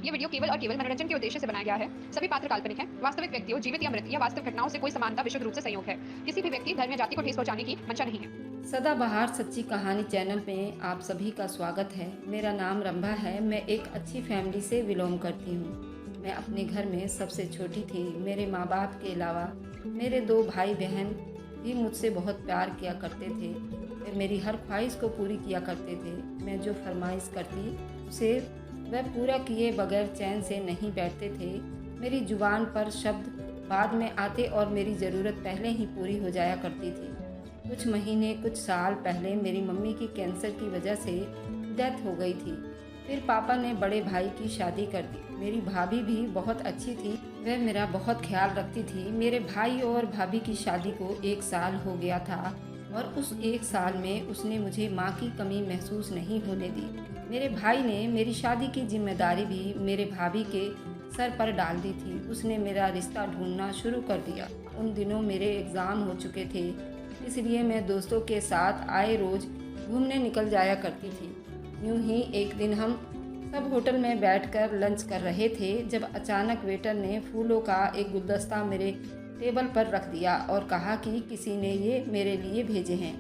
ये वीडियो केवल और केवल मनोरंजन के उद्देश्य से बनाया गया है। सभी पात्र काल्पनिक हैं। वास्तविक व्यक्तियों, जीवित या मृत या वास्तविक घटनाओं से कोई समानता विशुद्ध रूप से संयोग है। किसी भी व्यक्ति, धर्म या जाति को ठेस पहुंचाने की मंशा नहीं है। सदाबहार सच्ची कहानी चैनल में आप सभी का स्वागत है। मेरा नाम रंभा है। मैं एक अच्छी फैमिली से बिलोंग करती हूँ। मैं अपने घर में सबसे छोटी थी। मेरे माँ बाप के अलावा मेरे दो भाई बहन भी मुझसे बहुत प्यार किया करते थे। वे मेरी हर ख्वाहिश को पूरी किया करते थे। मैं जो फरमाइश करती उसे वह पूरा किए बगैर चैन से नहीं बैठते थे। मेरी जुबान पर शब्द बाद में आते और मेरी ज़रूरत पहले ही पूरी हो जाया करती थी। कुछ महीने कुछ साल पहले मेरी मम्मी की कैंसर की वजह से डेथ हो गई थी। फिर पापा ने बड़े भाई की शादी कर दी। मेरी भाभी भी बहुत अच्छी थी। वह मेरा बहुत ख्याल रखती थी। मेरे भाई और भाभी की शादी को 1 साल हो गया था और उस 1 साल में उसने मुझे माँ की कमी महसूस नहीं होने दी। मेरे भाई ने मेरी शादी की जिम्मेदारी भी मेरे भाभी के सर पर डाल दी थी। उसने मेरा रिश्ता ढूंढना शुरू कर दिया। उन दिनों मेरे एग्ज़ाम हो चुके थे, इसलिए मैं दोस्तों के साथ आए रोज़ घूमने निकल जाया करती थी। यूं ही एक दिन हम सब होटल में बैठकर लंच कर रहे थे जब अचानक वेटर ने फूलों का एक गुलदस्ता मेरे टेबल पर रख दिया और कहा कि किसी ने ये मेरे लिए भेजे हैं।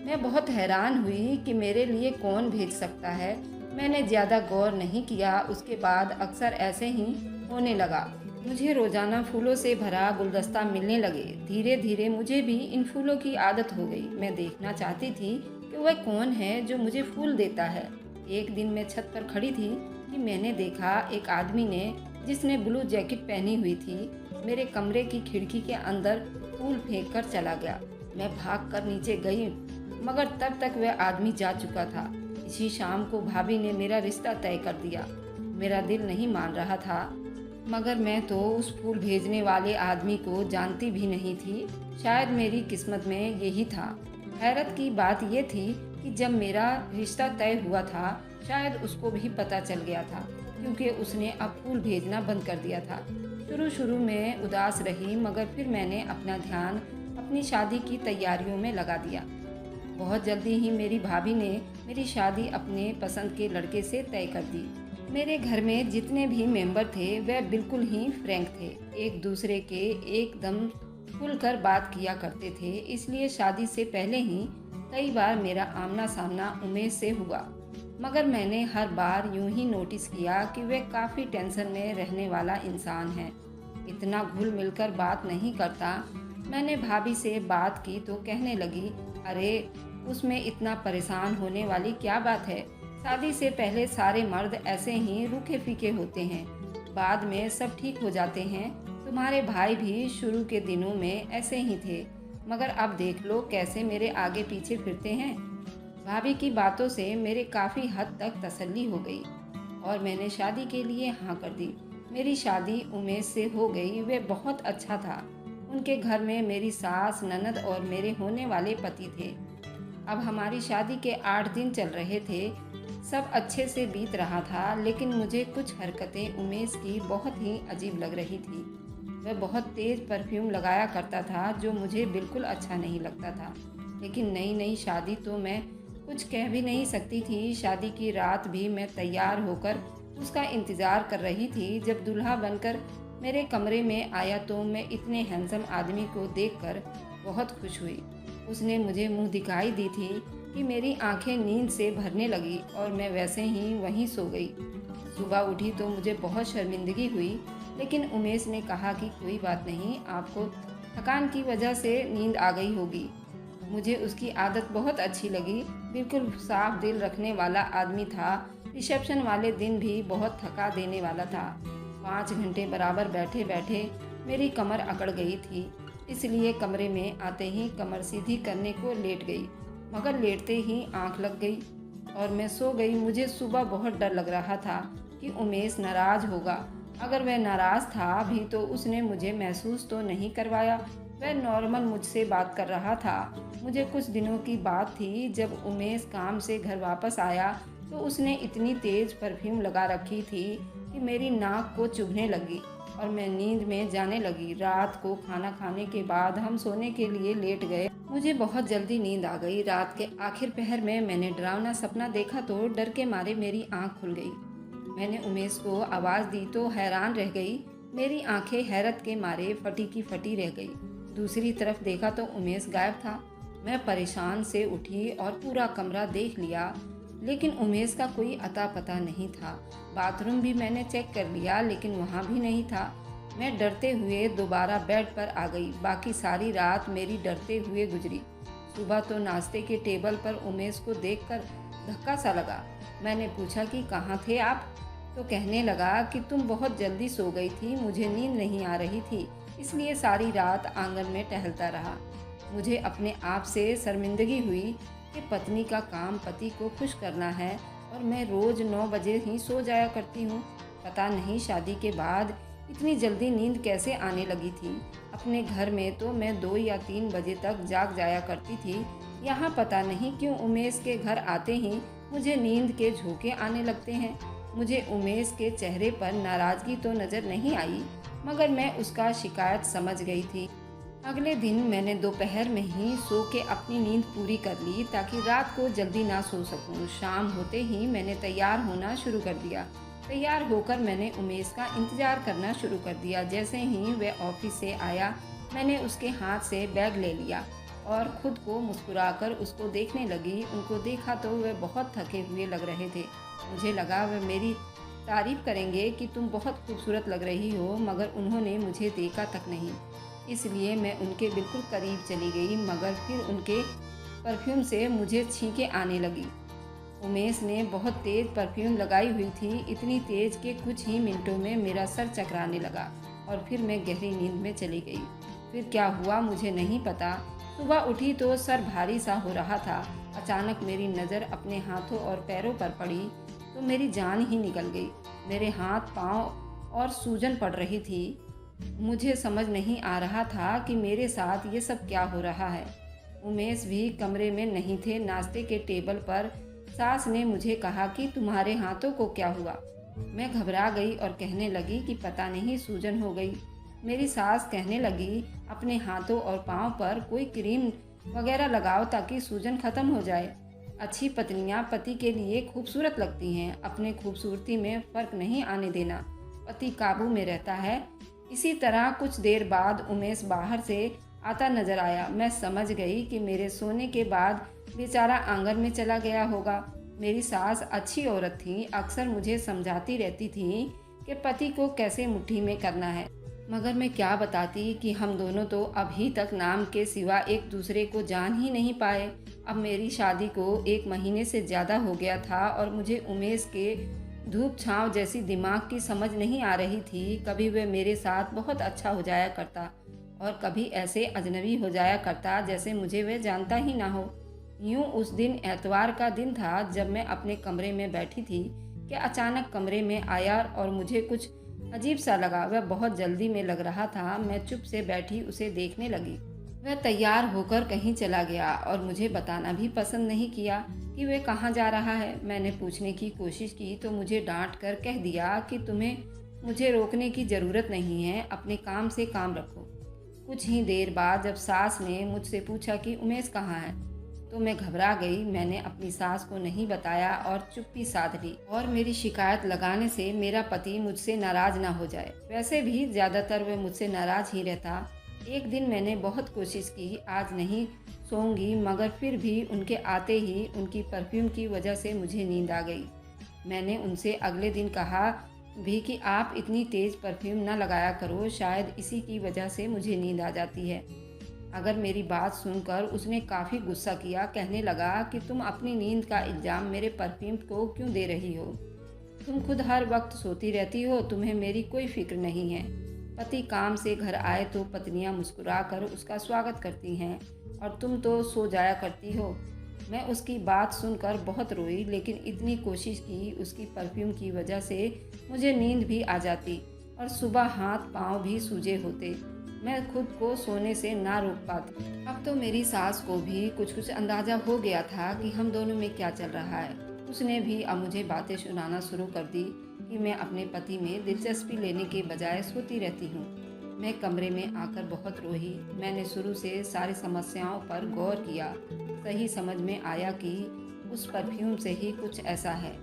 मैं बहुत हैरान हुई कि मेरे लिए कौन भेज सकता है। मैंने ज़्यादा गौर नहीं किया। उसके बाद अक्सर ऐसे ही होने लगा। मुझे रोज़ाना फूलों से भरा गुलदस्ता मिलने लगे। धीरे धीरे मुझे भी इन फूलों की आदत हो गई। मैं देखना चाहती थी कि वह कौन है जो मुझे फूल देता है। एक दिन मैं छत पर खड़ी थी कि मैंने देखा एक आदमी ने, जिसने ब्लू जैकेट पहनी हुई थी, मेरे कमरे की खिड़की के अंदर फूल फेंक कर चला गया। मैं भाग कर नीचे गई, मगर तब तक वह आदमी जा चुका था। इसी शाम को भाभी ने मेरा रिश्ता तय कर दिया। मेरा दिल नहीं मान रहा था, मगर मैं तो उस फूल भेजने वाले आदमी को जानती भी नहीं थी। शायद मेरी किस्मत में यही था। हैरत की बात यह थी कि जब मेरा रिश्ता तय हुआ था, शायद उसको भी पता चल गया था, क्योंकि उसने अब फूल भेजना बंद कर दिया था। शुरू में उदास रही, मगर फिर मैंने अपना ध्यान अपनी शादी की तैयारियों में लगा दिया। बहुत जल्दी ही मेरी भाभी ने मेरी शादी अपने पसंद के लड़के से तय कर दी। मेरे घर में जितने भी मेंबर थे वह बिल्कुल ही फ्रैंक थे। एक दूसरे के एकदम खुलकर बात किया करते थे। इसलिए शादी से पहले ही कई बार मेरा आमना सामना उमेश से हुआ, मगर मैंने हर बार यूं ही नोटिस किया कि वह काफ़ी टेंशन में रहने वाला इंसान है। इतना घुल मिलकर बात नहीं करता। मैंने भाभी से बात की तो कहने लगी, अरे उसमें इतना परेशान होने वाली क्या बात है। शादी से पहले सारे मर्द ऐसे ही रूखे फीके होते हैं, बाद में सब ठीक हो जाते हैं। तुम्हारे भाई भी शुरू के दिनों में ऐसे ही थे, मगर अब देख लो कैसे मेरे आगे पीछे फिरते हैं। भाभी की बातों से मेरे काफ़ी हद तक तसल्ली हो गई और मैंने शादी के लिए हाँ कर दी। मेरी शादी उमेश से हो गई। वे बहुत अच्छा था। उनके घर में मेरी सास, ननद और मेरे होने वाले पति थे। अब हमारी शादी के 8 दिन चल रहे थे। सब अच्छे से बीत रहा था, लेकिन मुझे कुछ हरकतें उमेश की बहुत ही अजीब लग रही थी। वह बहुत तेज़ परफ्यूम लगाया करता था, जो मुझे बिल्कुल अच्छा नहीं लगता था। लेकिन नई नई शादी तो मैं कुछ कह भी नहीं सकती थी। शादी की रात भी मैं तैयार होकर उसका इंतज़ार कर रही थी। जब दूल्हा बनकर मेरे कमरे में आया तो मैं इतने हैंडसम आदमी को देखकर बहुत खुश हुई। उसने मुझे मुंह दिखाई दी थी कि मेरी आंखें नींद से भरने लगी और मैं वैसे ही वहीं सो गई। सुबह उठी तो मुझे बहुत शर्मिंदगी हुई, लेकिन उमेश ने कहा कि कोई बात नहीं, आपको थकान की वजह से नींद आ गई होगी। मुझे उसकी आदत बहुत अच्छी लगी। बिल्कुल साफ दिल रखने वाला आदमी था। रिसेप्शन वाले दिन भी बहुत थका देने वाला था। 5 घंटे बराबर बैठे बैठे मेरी कमर अकड़ गई थी, इसलिए कमरे में आते ही कमर सीधी करने को लेट गई, मगर लेटते ही आंख लग गई और मैं सो गई। मुझे सुबह बहुत डर लग रहा था कि उमेश नाराज़ होगा। अगर वह नाराज़ था भी तो उसने मुझे महसूस तो नहीं करवाया। वह नॉर्मल मुझसे बात कर रहा था। मुझे कुछ दिनों की बात थी, जब उमेश काम से घर वापस आया तो उसने इतनी तेज़ परफ्यूम लगा रखी थी कि मेरी नाक को चुभने लगी और मैं नींद में जाने लगी। रात को खाना खाने के बाद हम सोने के लिए लेट गए। मुझे बहुत जल्दी नींद आ गई। रात के आखिर पहर में मैंने डरावना सपना देखा तो डर के मारे मेरी आंख खुल गई। मैंने उमेश को आवाज़ दी तो हैरान रह गई। मेरी आंखें हैरत के मारे फटी की फटी रह गई। दूसरी तरफ देखा तो उमेश गायब था। मैं परेशान से उठी और पूरा कमरा देख लिया, लेकिन उमेश का कोई अता पता नहीं था। बाथरूम भी मैंने चेक कर लिया, लेकिन वहाँ भी नहीं था। मैं डरते हुए दोबारा बेड पर आ गई। बाकी सारी रात मेरी डरते हुए गुजरी। सुबह तो नाश्ते के टेबल पर उमेश को देखकर धक्का सा लगा। मैंने पूछा कि कहाँ थे आप? तो कहने लगा कि तुम बहुत जल्दी सो गई थी, मुझे नींद नहीं आ रही थी, इसलिए सारी रात आंगन में टहलता रहा। मुझे अपने आप से शर्मिंदगी हुई कि पत्नी का काम पति को खुश करना है और मैं रोज़ 9 बजे ही सो जाया करती हूँ। पता नहीं शादी के बाद इतनी जल्दी नींद कैसे आने लगी थी। अपने घर में तो मैं 2 या 3 बजे तक जाग जाया करती थी। यहाँ पता नहीं क्यों उमेश के घर आते ही मुझे नींद के झोंके आने लगते हैं। मुझे उमेश के चेहरे पर नाराज़गी तो नज़र नहीं आई, मगर मैं उसका शिकायत समझ गई थी। अगले दिन मैंने दोपहर में ही सो के अपनी नींद पूरी कर ली ताकि रात को जल्दी ना सो सकूं। शाम होते ही मैंने तैयार होना शुरू कर दिया। तैयार होकर मैंने उमेश का इंतज़ार करना शुरू कर दिया। जैसे ही वह ऑफिस से आया, मैंने उसके हाथ से बैग ले लिया और खुद को मुस्कुराकर उसको देखने लगी। उनको देखा तो वे बहुत थके हुए लग रहे थे। मुझे लगा वह मेरी तारीफ़ करेंगे कि तुम बहुत खूबसूरत लग रही हो, मगर उन्होंने मुझे देखा तक नहीं। इसलिए मैं उनके बिल्कुल करीब चली गई, मगर फिर उनके परफ्यूम से मुझे छींकें आने लगी। उमेश ने बहुत तेज़ परफ्यूम लगाई हुई थी, इतनी तेज़ कि कुछ ही मिनटों में मेरा सर चकराने लगा और फिर मैं गहरी नींद में चली गई। फिर क्या हुआ मुझे नहीं पता। सुबह उठी तो सर भारी सा हो रहा था। अचानक मेरी नज़र अपने हाथों और पैरों पर पड़ी तो मेरी जान ही निकल गई। मेरे हाथ, पाँव और सूजन पड़ रही थी। मुझे समझ नहीं आ रहा था कि मेरे साथ ये सब क्या हो रहा है। उमेश भी कमरे में नहीं थे। नाश्ते के टेबल पर सास ने मुझे कहा कि तुम्हारे हाथों को क्या हुआ। मैं घबरा गई और कहने लगी कि पता नहीं, सूजन हो गई। मेरी सास कहने लगी, अपने हाथों और पाँव पर कोई क्रीम वगैरह लगाओ ताकि सूजन ख़त्म हो जाए। अच्छी पत्नियां पति के लिए खूबसूरत लगती हैं। अपने खूबसूरती में फ़र्क नहीं आने देना। पति काबू में रहता है। इसी तरह कुछ देर बाद उमेश बाहर से आता नजर आया। मैं समझ गई कि मेरे सोने के बाद बेचारा आंगन में चला गया होगा। मेरी सास अच्छी औरत थी, अक्सर मुझे समझाती रहती थी कि पति को कैसे मुट्ठी में करना है, मगर मैं क्या बताती कि हम दोनों तो अभी तक नाम के सिवा एक दूसरे को जान ही नहीं पाए। अब मेरी शादी को 1 महीने से ज़्यादा हो गया था और मुझे उमेश के धूप छाँव जैसी दिमाग की समझ नहीं आ रही थी। कभी वह मेरे साथ बहुत अच्छा हो जाया करता और कभी ऐसे अजनबी हो जाया करता जैसे मुझे वह जानता ही ना हो। यूँ उस दिन एतवार का दिन था। जब मैं अपने कमरे में बैठी थी कि अचानक कमरे में आया और मुझे कुछ अजीब सा लगा। वह बहुत जल्दी में लग रहा था। मैं चुप से बैठी उसे देखने लगी। वह तैयार होकर कहीं चला गया और मुझे बताना भी पसंद नहीं किया कि वह कहाँ जा रहा है। मैंने पूछने की कोशिश की तो मुझे डांट कर कह दिया कि तुम्हें मुझे रोकने की ज़रूरत नहीं है, अपने काम से काम रखो। कुछ ही देर बाद जब सास ने मुझसे पूछा कि उमेश कहाँ है, तो मैं घबरा गई। मैंने अपनी सास को नहीं बताया और चुप्पी साध ली और मेरी शिकायत लगाने से मेरा पति मुझसे नाराज़ ना हो जाए। वैसे भी ज़्यादातर वह मुझसे नाराज़ ही रहता। एक दिन मैंने बहुत कोशिश की, आज नहीं सोऊंगी, मगर फिर भी उनके आते ही उनकी परफ्यूम की वजह से मुझे नींद आ गई। मैंने उनसे अगले दिन कहा भी कि आप इतनी तेज़ परफ्यूम ना लगाया करो, शायद इसी की वजह से मुझे नींद आ जाती है। अगर मेरी बात सुनकर उसने काफ़ी गुस्सा किया। कहने लगा कि तुम अपनी नींद का इल्ज़ाम मेरे परफ्यूम को क्यों दे रही हो? तुम खुद हर वक्त सोती रहती हो, तुम्हें मेरी कोई फिक्र नहीं है। पति काम से घर आए तो पत्नियां मुस्कुराकर उसका स्वागत करती हैं और तुम तो सो जाया करती हो। मैं उसकी बात सुनकर बहुत रोई, लेकिन इतनी कोशिश की उसकी परफ्यूम की वजह से मुझे नींद भी आ जाती और सुबह हाथ पांव भी सूजे होते। मैं खुद को सोने से ना रोक पाती। अब तो मेरी सास को भी कुछ अंदाज़ा हो गया था कि हम दोनों में क्या चल रहा है। उसने भी अब मुझे बातें सुनाना शुरू कर दी कि मैं अपने पति में दिलचस्पी लेने के बजाय सोती रहती हूँ। मैं कमरे में आकर बहुत रोई। मैंने शुरू से सारी समस्याओं पर गौर किया। सही समझ में आया कि उस परफ्यूम से ही कुछ ऐसा है।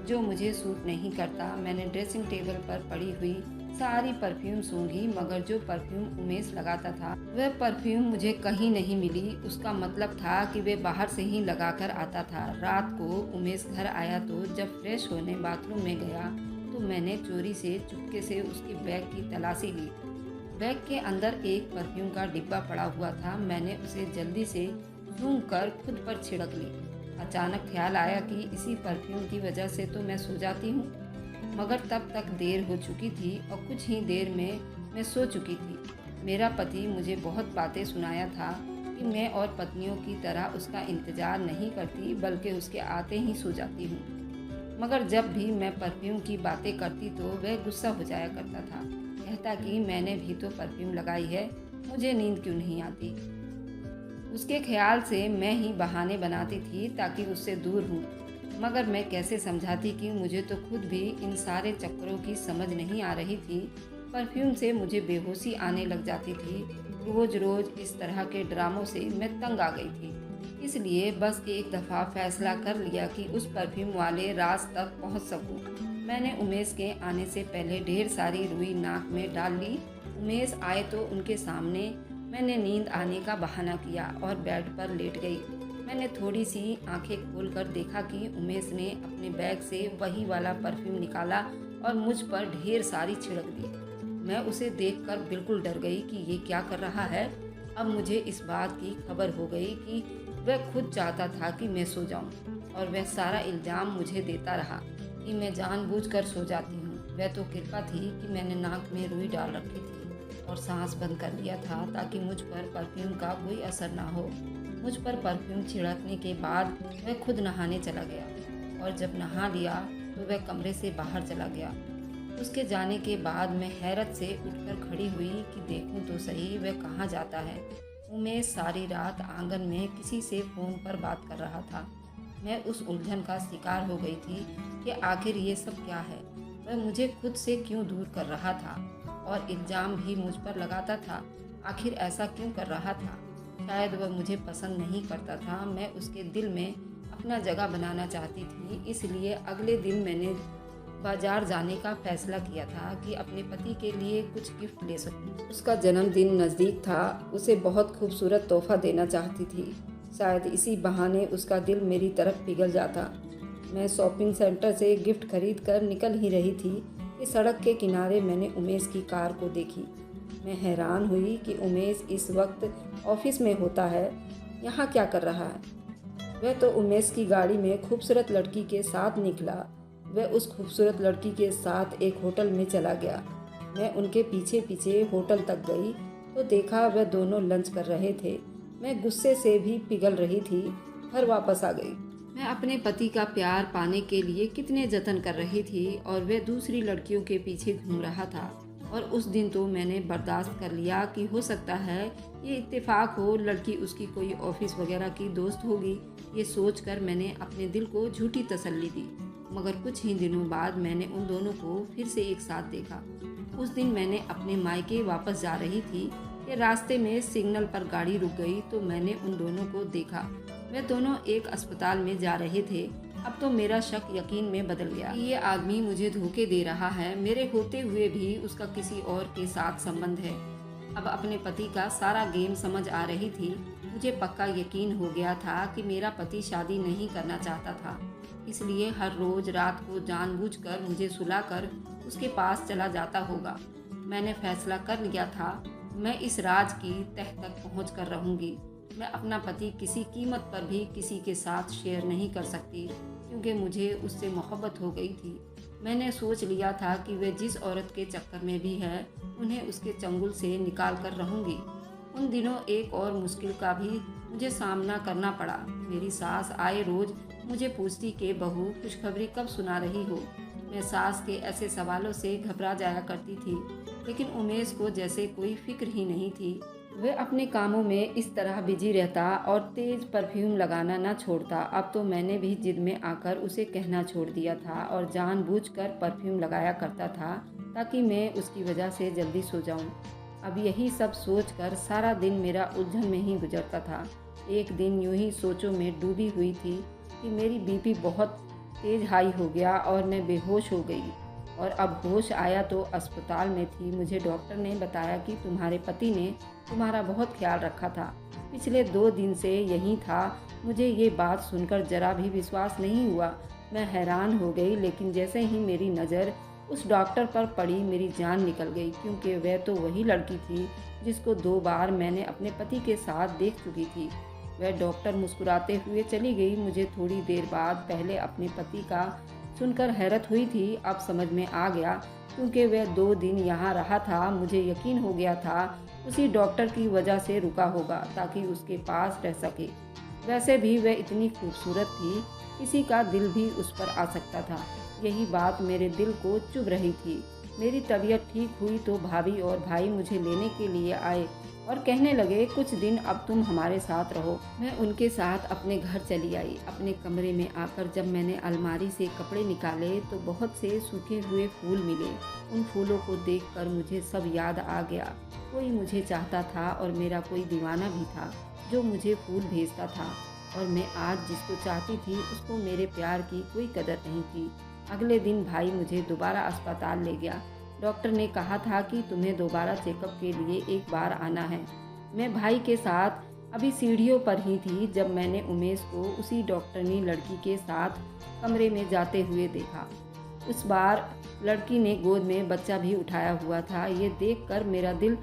जो मुझे सूट नहीं करता। मैंने ड्रेसिंग टेबल पर पड़ी हुई सारी परफ्यूम सूंघी, मगर जो परफ्यूम उमेश लगाता था वह परफ्यूम मुझे कहीं नहीं मिली। उसका मतलब था कि वे बाहर से ही लगाकर आता था। रात को उमेश घर आया तो जब फ्रेश होने बाथरूम में गया तो मैंने चोरी से चुपके से उसकी बैग की तलाशी ली। बैग के अंदर एक परफ्यूम का डिब्बा पड़ा हुआ था। मैंने उसे जल्दी से सूंघ कर खुद पर छिड़क ली। अचानक ख्याल आया कि इसी परफ्यूम की वजह से तो मैं सो जाती हूँ, मगर तब तक देर हो चुकी थी और कुछ ही देर में मैं सो चुकी थी। मेरा पति मुझे बहुत बातें सुनाया था कि मैं और पत्नियों की तरह उसका इंतज़ार नहीं करती, बल्कि उसके आते ही सो जाती हूँ। मगर जब भी मैं परफ्यूम की बातें करती तो वह गुस्सा हो जाया करता था। कहता कि मैंने भी तो परफ्यूम लगाई है, मुझे नींद क्यों नहीं आती। उसके ख्याल से मैं ही बहाने बनाती थी ताकि उससे दूर हूँ, मगर मैं कैसे समझाती कि मुझे तो खुद भी इन सारे चक्करों की समझ नहीं आ रही थी। परफ्यूम से मुझे बेहोशी आने लग जाती थी। रोज़ रोज़ इस तरह के ड्रामों से मैं तंग आ गई थी। इसलिए बस एक दफ़ा फैसला कर लिया कि उस परफ्यूम वाले राज तक पहुंच सकूं। मैंने उमेश के आने से पहले ढेर सारी रुई नाक में डाल ली। उमेश आए तो उनके सामने मैंने नींद आने का बहाना किया और बेड पर लेट गई। मैंने थोड़ी सी आंखें खोलकर देखा कि उमेश ने अपने बैग से वही वाला परफ्यूम निकाला और मुझ पर ढेर सारी छिड़क दी। मैं उसे देखकर बिल्कुल डर गई कि ये क्या कर रहा है। अब मुझे इस बात की खबर हो गई कि वह खुद चाहता था कि मैं सो जाऊं और वह सारा इल्ज़ाम मुझे देता रहा कि मैं जानबूझकर सो जाती हूँ। वह तो कृपा थी कि मैंने नाक में रुई डाल रखी थी और सांस बंद कर लिया था ताकि मुझ पर परफ्यूम का कोई असर ना हो। मुझ पर परफ्यूम छिड़कने के बाद वह खुद नहाने चला गया और जब नहा लिया तो वह कमरे से बाहर चला गया। उसके जाने के बाद मैं हैरत से उठकर खड़ी हुई कि देखूं तो सही वह कहाँ जाता है। उमेश सारी रात आंगन में किसी से फ़ोन पर बात कर रहा था। मैं उस उलझन का शिकार हो गई थी कि आखिर ये सब क्या है। वह मुझे खुद से क्यों दूर कर रहा था और इल्ज़ाम भी मुझ पर लगाता था। आखिर ऐसा क्यों कर रहा था? शायद वह मुझे पसंद नहीं करता था। मैं उसके दिल में अपना जगह बनाना चाहती थी। इसलिए अगले दिन मैंने बाजार जाने का फैसला किया था कि अपने पति के लिए कुछ गिफ्ट ले सकूं। उसका जन्मदिन नज़दीक था। उसे बहुत खूबसूरत तोहफा देना चाहती थी। शायद इसी बहाने उसका दिल मेरी तरफ पिघल जाता। मैं शॉपिंग सेंटर से गिफ्ट खरीद कर निकल ही रही थी कि सड़क के किनारे मैंने उमेश की कार को देखी। मैं हैरान हुई कि उमेश इस वक्त ऑफिस में होता है, यहाँ क्या कर रहा है। वह तो उमेश की गाड़ी में खूबसूरत लड़की के साथ निकला। वह उस खूबसूरत लड़की के साथ एक होटल में चला गया। मैं उनके पीछे पीछे होटल तक गई तो देखा वह दोनों लंच कर रहे थे। मैं गुस्से से भी पिघल रही थी। घर वापस आ गई। मैं अपने पति का प्यार पाने के लिए कितने जतन कर रही थी और वह दूसरी लड़कियों के पीछे घूम रहा था। और उस दिन तो मैंने बर्दाश्त कर लिया कि हो सकता है ये इत्तेफाक हो, लड़की उसकी कोई ऑफिस वगैरह की दोस्त होगी। ये सोचकर मैंने अपने दिल को झूठी तसल्ली दी। मगर कुछ ही दिनों बाद मैंने उन दोनों को फिर से एक साथ देखा। उस दिन मैंने अपने मायके वापस जा रही थी कि रास्ते में सिग्नल पर गाड़ी रुक गई तो मैंने उन दोनों को देखा। वे दोनों एक अस्पताल में जा रहे थे। अब तो मेरा शक यकीन में बदल गया कि ये आदमी मुझे धोखे दे रहा है। मेरे होते हुए भी उसका किसी और के साथ संबंध है। अब अपने पति का सारा गेम समझ आ रही थी। मुझे पक्का यकीन हो गया था कि मेरा पति शादी नहीं करना चाहता था, इसलिए हर रोज रात को जानबूझकर मुझे सुलाकर उसके पास चला जाता होगा। मैंने फैसला कर लिया था, मैं इस राज की तह तक पहुँच कर रहूँगी। मैं अपना पति किसी कीमत पर भी किसी के साथ शेयर नहीं कर सकती, क्योंकि मुझे उससे मोहब्बत हो गई थी। मैंने सोच लिया था कि वह जिस औरत के चक्कर में भी है, उन्हें उसके चंगुल से निकाल कर रहूँगी। उन दिनों एक और मुश्किल का भी मुझे सामना करना पड़ा। मेरी सास आए रोज मुझे पूछती कि बहू खुशखबरी कब सुना रही हो। मैं सास के ऐसे सवालों से घबरा जाया करती थी, लेकिन उमेश को जैसे कोई फिक्र ही नहीं थी। वह अपने कामों में इस तरह बिजी रहता और तेज परफ्यूम लगाना न छोड़ता। अब तो मैंने भी जिद में आकर उसे कहना छोड़ दिया था और जानबूझकर परफ्यूम लगाया करता था ताकि मैं उसकी वजह से जल्दी सो जाऊं। अब यही सब सोचकर सारा दिन मेरा उलझन में ही गुजरता था। एक दिन यूं ही सोचों में डूबी हुई थी कि मेरी बीपी बहुत तेज़ हाई हो गया और मैं बेहोश हो गई और अब होश आया तो अस्पताल में थी। मुझे डॉक्टर ने बताया कि तुम्हारे पति ने तुम्हारा बहुत ख्याल रखा था, पिछले 2 दिन से यहीं था। मुझे ये बात सुनकर ज़रा भी विश्वास नहीं हुआ। मैं हैरान हो गई, लेकिन जैसे ही मेरी नज़र उस डॉक्टर पर पड़ी मेरी जान निकल गई, क्योंकि वह तो वही लड़की थी जिसको 2 बार मैंने अपने पति के साथ देख चुकी थी। वह डॉक्टर मुस्कुराते हुए चली गई। मुझे थोड़ी देर बाद पहले अपने पति का सुनकर हैरत हुई थी, अब समझ में आ गया, क्योंकि वह 2 दिन यहाँ रहा था। मुझे यकीन हो गया था उसी डॉक्टर की वजह से रुका होगा ताकि उसके पास रह सके। वैसे भी वह इतनी खूबसूरत थी, किसी का दिल भी उस पर आ सकता था। यही बात मेरे दिल को चुभ रही थी। मेरी तबीयत ठीक हुई तो भाभी और भाई मुझे लेने के लिए आए और कहने लगे, कुछ दिन अब तुम हमारे साथ रहो। मैं उनके साथ अपने घर चली आई। अपने कमरे में आकर जब मैंने अलमारी से कपड़े निकाले तो बहुत से सूखे हुए फूल मिले। उन फूलों को देखकर मुझे सब याद आ गया। कोई मुझे चाहता था और मेरा कोई दीवाना भी था जो मुझे फूल भेजता था, और मैं आज जिसको चाहती थी उसको मेरे प्यार की कोई कदर नहीं थी। अगले दिन भाई मुझे दोबारा अस्पताल ले गया। डॉक्टर ने कहा था कि तुम्हें दोबारा चेकअप के लिए एक बार आना है। मैं भाई के साथ अभी सीढ़ियों पर ही थी जब मैंने उमेश को उसी डॉक्टरनी लड़की के साथ कमरे में जाते हुए देखा। उस बार लड़की ने गोद में बच्चा भी उठाया हुआ था। ये देखकर मेरा दिल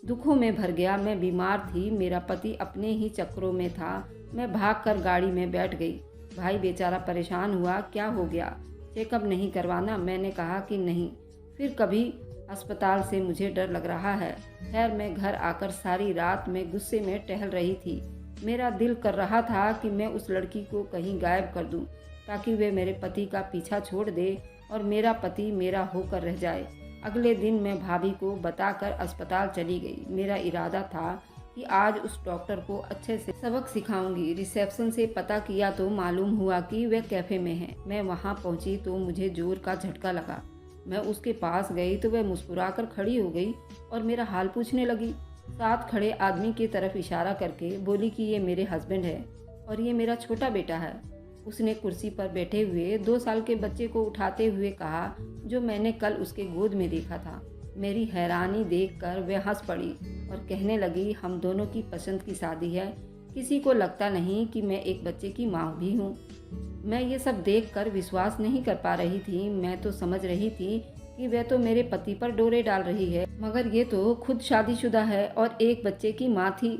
दुखों में भर गया। मैं बीमार थी, मेरा पति अपने ही चक्करों में था। मैं भागकर गाड़ी में बैठ गई। भाई बेचारा परेशान हुआ, क्या हो गया, चेकअप नहीं करवाना? मैंने कहा कि नहीं, फिर कभी अस्पताल से मुझे डर लग रहा है। खैर, मैं घर आकर सारी रात में गुस्से में टहल रही थी। मेरा दिल कर रहा था कि मैं उस लड़की को कहीं गायब कर दूं, ताकि वे मेरे पति का पीछा छोड़ दे और मेरा पति मेरा होकर रह जाए। अगले दिन मैं भाभी को बताकर अस्पताल चली गई। मेरा इरादा था कि आज उस डॉक्टर को अच्छे से सबक सिखाऊंगी। रिसेप्शन से पता किया तो मालूम हुआ कि वह कैफ़े में है। मैं वहां पहुंची तो मुझे जोर का झटका लगा। मैं उसके पास गई तो वह मुस्कुराकर खड़ी हो गई और मेरा हाल पूछने लगी। साथ खड़े आदमी की तरफ इशारा करके बोली कि ये मेरे हस्बैंड है और ये मेरा छोटा बेटा है। उसने कुर्सी पर बैठे हुए 2 साल के बच्चे को उठाते हुए कहा, जो मैंने कल उसके गोद में देखा था। मेरी हैरानी देखकर वह हंस पड़ी और कहने लगी, हम दोनों की पसंद की शादी है, किसी को लगता नहीं कि मैं एक बच्चे की माँ भी हूँ। मैं ये सब देखकर विश्वास नहीं कर पा रही थी। मैं तो समझ रही थी कि वह तो मेरे पति पर डोरे डाल रही है, मगर ये तो खुद शादीशुदा है और एक बच्चे की माँ थी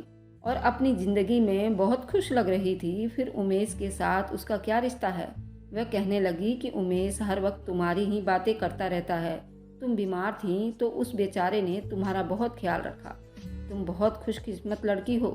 और अपनी ज़िंदगी में बहुत खुश लग रही थी। फिर उमेश के साथ उसका क्या रिश्ता है? वह कहने लगी कि उमेश हर वक्त तुम्हारी ही बातें करता रहता है। तुम बीमार थी तो उस बेचारे ने तुम्हारा बहुत ख्याल रखा। तुम बहुत खुशकिस्मत लड़की हो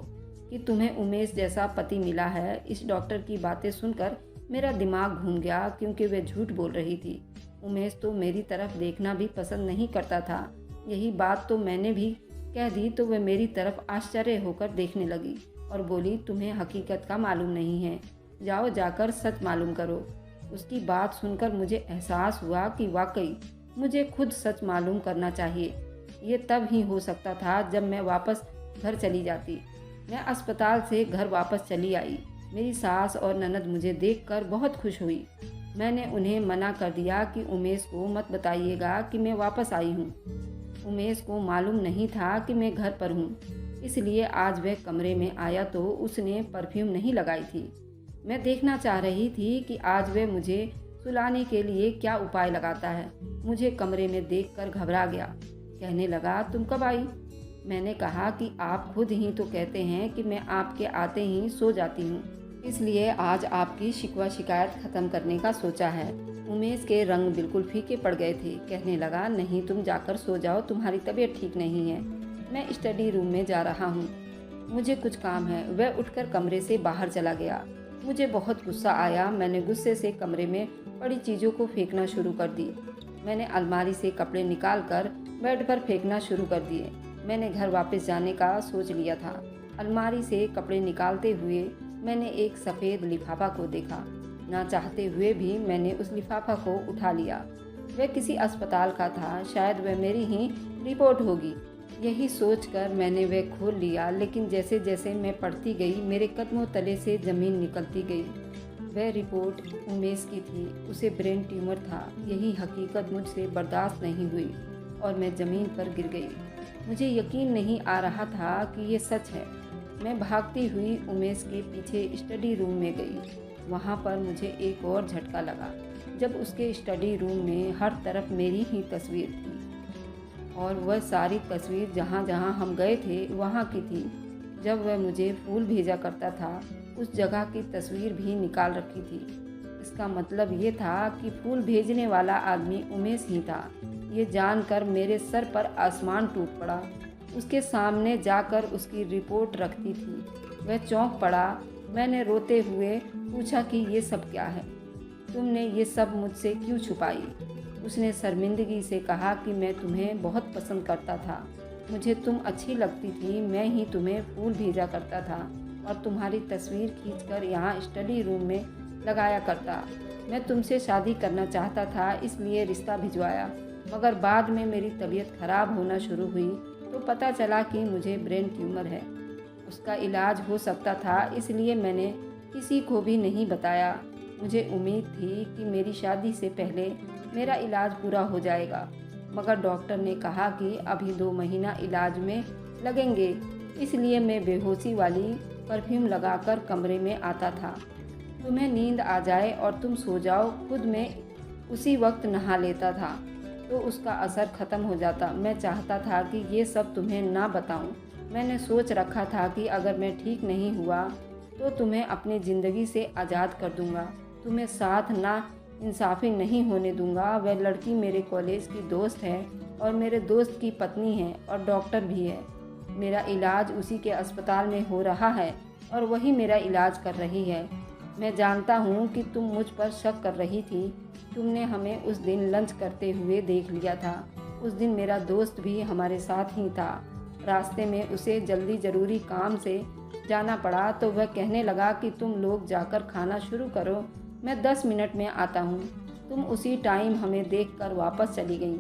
कि तुम्हें उमेश जैसा पति मिला है। इस डॉक्टर की बातें सुनकर मेरा दिमाग घूम गया, क्योंकि वह झूठ बोल रही थी। उमेश तो मेरी तरफ देखना भी पसंद नहीं करता था। यही बात तो मैंने भी कह दी तो वह मेरी तरफ आश्चर्य होकर देखने लगी और बोली, तुम्हें हकीकत का मालूम नहीं है, जाओ जाकर सच मालूम करो। उसकी बात सुनकर मुझे एहसास हुआ कि वाकई मुझे खुद सच मालूम करना चाहिए। ये तब ही हो सकता था जब मैं वापस घर चली जाती। मैं अस्पताल से घर वापस चली आई। मेरी सास और ननद मुझे देखकर बहुत खुश हुई। मैंने उन्हें मना कर दिया कि उमेश को मत बताइएगा कि मैं वापस आई हूँ। उमेश को मालूम नहीं था कि मैं घर पर हूँ, इसलिए आज वह कमरे में आया तो उसने परफ्यूम नहीं लगाई थी। मैं देखना चाह रही थी कि आज वह मुझे सुलाने के लिए क्या उपाय लगाता है। मुझे कमरे में देखकर घबरा गया। कहने लगा, तुम कब आई? मैंने कहा कि आप खुद ही तो कहते हैं कि मैं आपके आते ही सो जाती हूँ, इसलिए आज आपकी शिकवा शिकायत ख़त्म करने का सोचा है। उमेश के रंग बिल्कुल फीके पड़ गए थे। कहने लगा, नहीं, तुम जाकर सो जाओ, तुम्हारी तबीयत ठीक नहीं है। मैं स्टडी रूम में जा रहा हूँ, मुझे कुछ काम है। वह उठकर कमरे से बाहर चला गया। मुझे बहुत गुस्सा आया। मैंने गुस्से से कमरे में पड़ी चीज़ों को फेंकना शुरू कर दी। मैंने अलमारी से कपड़े निकालकर बेड पर फेंकना शुरू कर दिए। मैंने घर वापस जाने का सोच लिया था। अलमारी से कपड़े निकालते हुए मैंने एक सफ़ेद लिफाफा को देखा। ना चाहते हुए भी मैंने उस लिफाफा को उठा लिया। वह किसी अस्पताल का था, शायद वह मेरी ही रिपोर्ट होगी। यही सोचकर मैंने वह खोल लिया, लेकिन जैसे जैसे मैं पढ़ती गई मेरे कदमों तले से ज़मीन निकलती गई। वह रिपोर्ट उमेश की थी, उसे ब्रेन ट्यूमर था। यही हकीकत मुझसे बर्दाश्त नहीं हुई और मैं ज़मीन पर गिर गई। मुझे यकीन नहीं आ रहा था कि ये सच है। मैं भागती हुई उमेश के पीछे स्टडी रूम में गई। वहाँ पर मुझे एक और झटका लगा जब उसके स्टडी रूम में हर तरफ मेरी ही तस्वीर थी और वह सारी तस्वीर जहाँ जहाँ हम गए थे वहाँ की थी। जब वह मुझे फूल भेजा करता था उस जगह की तस्वीर भी निकाल रखी थी। इसका मतलब ये था कि फूल भेजने वाला आदमी उमेश ही था। ये जानकर मेरे सर पर आसमान टूट पड़ा। उसके सामने जाकर उसकी रिपोर्ट रखती थी। वह चौंक पड़ा। मैंने रोते हुए पूछा कि ये सब क्या है, तुमने ये सब मुझसे क्यों छुपाई? उसने शर्मिंदगी से कहा कि मैं तुम्हें बहुत पसंद करता था, मुझे तुम अच्छी लगती थी, मैं ही तुम्हें फूल भेजा करता था और तुम्हारी तस्वीर खींचकर यहाँ स्टडी रूम में लगाया करता। मैं तुमसे शादी करना चाहता था, इसलिए रिश्ता भिजवाया, मगर बाद में मेरी तबीयत खराब होना शुरू हुई तो पता चला कि मुझे ब्रेन ट्यूमर है। उसका इलाज हो सकता था, इसलिए मैंने किसी को भी नहीं बताया। मुझे उम्मीद थी कि मेरी शादी से पहले मेरा इलाज पूरा हो जाएगा, मगर डॉक्टर ने कहा कि अभी 2 महीना इलाज में लगेंगे। इसलिए मैं बेहोशी वाली परफ्यूम लगाकर कमरे में आता था। तुम्हें नींद आ जाए और तुम सो जाओ, खुद मैं उसी वक्त नहा लेता था तो उसका असर ख़त्म हो जाता। मैं चाहता था कि ये सब तुम्हें ना बताऊं। मैंने सोच रखा था कि अगर मैं ठीक नहीं हुआ तो तुम्हें अपनी ज़िंदगी से आज़ाद कर दूंगा, तुम्हें साथ ना इंसाफ़ी नहीं होने दूंगा। वह लड़की मेरे कॉलेज की दोस्त है और मेरे दोस्त की पत्नी है और डॉक्टर भी है। मेरा इलाज उसी के अस्पताल में हो रहा है और वही मेरा इलाज कर रही है। मैं जानता हूँ कि तुम मुझ पर शक कर रही थी। तुमने हमें उस दिन लंच करते हुए देख लिया था। उस दिन मेरा दोस्त भी हमारे साथ ही था। रास्ते में उसे जल्दी ज़रूरी काम से जाना पड़ा तो वह कहने लगा कि तुम लोग जाकर खाना शुरू करो, मैं 10 मिनट में आता हूँ। तुम उसी टाइम हमें देखकर वापस चली गई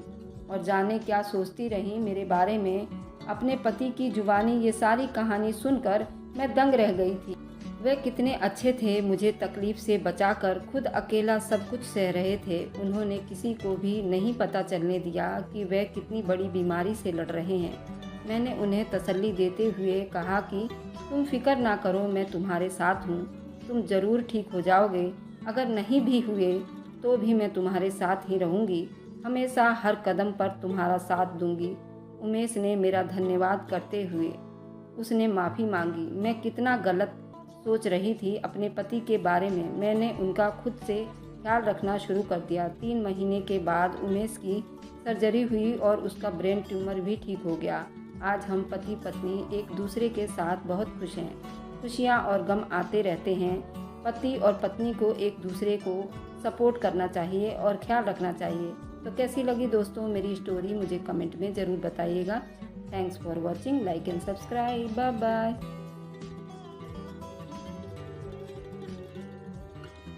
और जाने क्या सोचती रही मेरे बारे में। अपने पति की जुबानी ये सारी कहानी सुनकर मैं दंग रह गई थी। वे कितने अच्छे थे, मुझे तकलीफ़ से बचाकर खुद अकेला सब कुछ सह रहे थे। उन्होंने किसी को भी नहीं पता चलने दिया कि वे कितनी बड़ी बीमारी से लड़ रहे हैं। मैंने उन्हें तसल्ली देते हुए कहा कि तुम फिक्र ना करो, मैं तुम्हारे साथ हूँ, तुम ज़रूर ठीक हो जाओगे। अगर नहीं भी हुए तो भी मैं तुम्हारे साथ ही रहूँगी, हमेशा हर कदम पर तुम्हारा साथ दूँगी। उमेश ने मेरा धन्यवाद करते हुए उसने माफ़ी मांगी। मैं कितना गलत सोच रही थी अपने पति के बारे में। मैंने उनका खुद से ख्याल रखना शुरू कर दिया। 3 महीने के बाद उमेश की सर्जरी हुई और उसका ब्रेन ट्यूमर भी ठीक हो गया। आज हम पति पत्नी एक दूसरे के साथ बहुत खुश हैं। खुशियाँ और गम आते रहते हैं। पति और पत्नी को एक दूसरे को सपोर्ट करना चाहिए और ख्याल रखना चाहिए। तो कैसी लगी दोस्तों मेरी स्टोरी, मुझे कमेंट में ज़रूर बताइएगा। Thanks for watching, like and subscribe, bye bye.